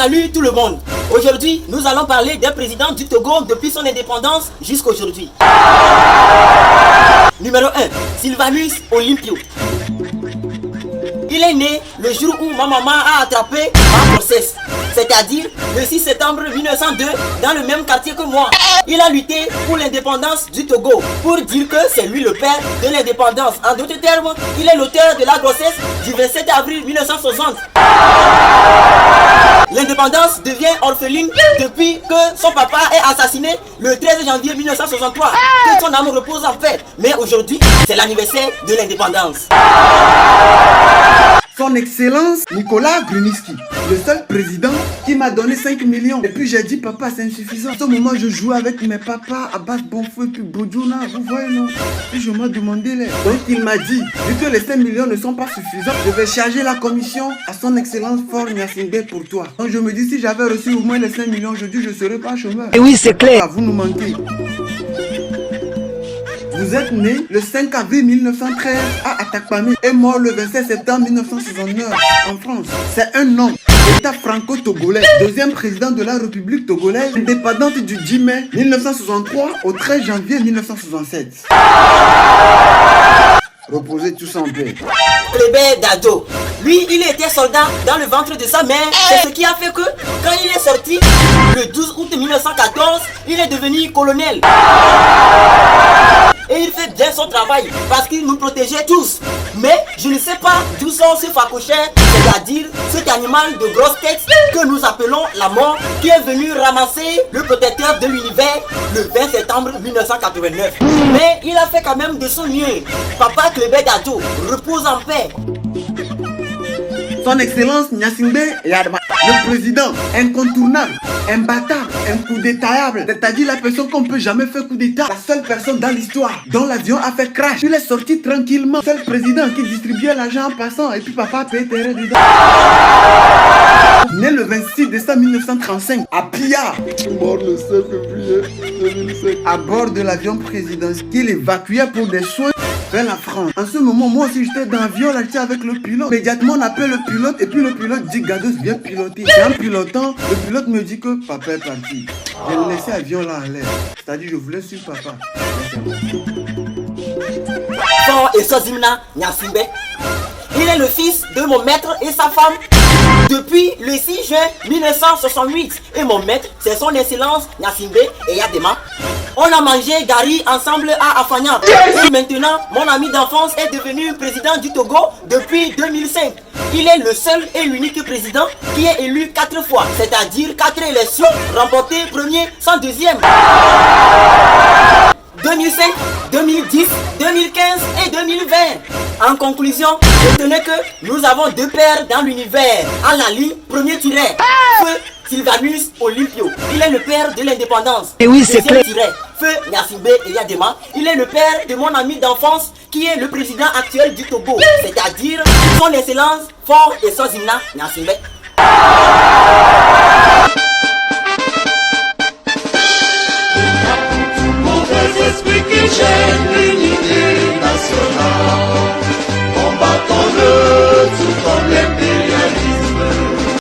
Salut tout le monde. Aujourd'hui, nous allons parler d'un président du Togo depuis son indépendance jusqu'à aujourd'hui. Numéro 1. Sylvanus Olympio. Il est né le jour où ma maman a attrapé ma grossesse, c'est-à-dire le 6 septembre 1902 dans le même quartier que moi. Il a lutté pour l'indépendance du Togo pour dire que c'est lui le père de l'indépendance. En d'autres termes, il est l'auteur de la grossesse du 27 avril 1960. L'indépendance devient orpheline depuis que son papa est assassiné le 13 janvier 1963. Que son âme repose en paix. Mais aujourd'hui, c'est l'anniversaire de l'indépendance. Son Excellence Nicolas Gruniski, le seul président qui m'a donné 5 millions. Et puis j'ai dit, papa, c'est insuffisant. À ce moment, je jouais avec mes papas, Abbas Bonfou et puis Bodjouna, vous voyez, non? Et je m'ai demandé les. Donc il m'a dit, vu que les 5 millions ne sont pas suffisants, je vais charger la commission à son Excellence Faure Gnassingbé pour toi. Donc je me dis, si j'avais reçu au moins les 5 millions aujourd'hui, je ne serais pas chômeur. Et oui, c'est clair. Ah, vous nous manquez. Vous êtes né le 5 avril 1913 à Atakpamé et mort le 27 septembre 1969 en France. C'est un nom d'État franco-togolais, deuxième président de la République togolaise, indépendante du 10 mai 1963 au 13 janvier 1967. Reposez tous en paix. Clébert Dado. Lui, il était soldat dans le ventre de sa mère. C'est ce qui a fait que, quand il est sorti, le 12 août 1914, il est devenu colonel. Et il fait bien son travail parce qu'il nous protégeait tous. Mais je ne sais pas d'où sont ces facochers, c'est-à-dire cet animal de grosse tête que nous appelons la mort, qui est venu ramasser le protecteur de l'univers le 20 septembre 1989. Mais il a fait quand même de son mieux. Papa Clébert Dado, repose en paix. Son Excellence Gnassingbé Yadma, le président incontournable, imbattable, incoudétaillable, c'est-à-dire la personne qu'on ne peut jamais faire coup d'état, la seule personne dans l'histoire dont l'avion a fait crash. Il est sorti tranquillement, seul président qui distribuait l'argent en passant et puis papa payait terrain dedans. Né le 26 décembre 1935 à Pia, mort le 7 février 2005, à bord de l'avion présidentiel qu'il évacuait pour des soins vers la France. En ce moment, moi aussi j'étais dans l'avion, là j'étais avec le pilote. Immédiatement on appelle le pilote et puis le pilote dit Gados viens piloter. Et en pilotant, le pilote me dit que papa est parti. J'ai laissé l'avion là en l'air. C'est-à-dire je voulais suivre papa. Faure Esozimna Gnassingbé. Il est le fils de mon maître et sa femme depuis le 6 juin 1968. Et mon maître, c'est son Excellence Gnassingbé Eyadema. On a mangé Gary ensemble à Afanya. Et maintenant, mon ami d'enfance est devenu président du Togo depuis 2005. Il est le seul et l'unique président qui est élu 4 fois, c'est-à-dire 4 élections remportées premier sans deuxième. 2005, 2010, 2015 et 2020. En conclusion, retenez que nous avons 2 pères dans l'univers. À la ligne, premier tiret, feu Sylvanus Olympio. Il est le père de l'indépendance. Et oui, c'est clair. Tiret, feu Gnassingbé Eyadema. Il est le père de mon ami d'enfance qui est le président actuel du Togo, c'est-à-dire son Excellence Faure Esozimna Gnassingbé.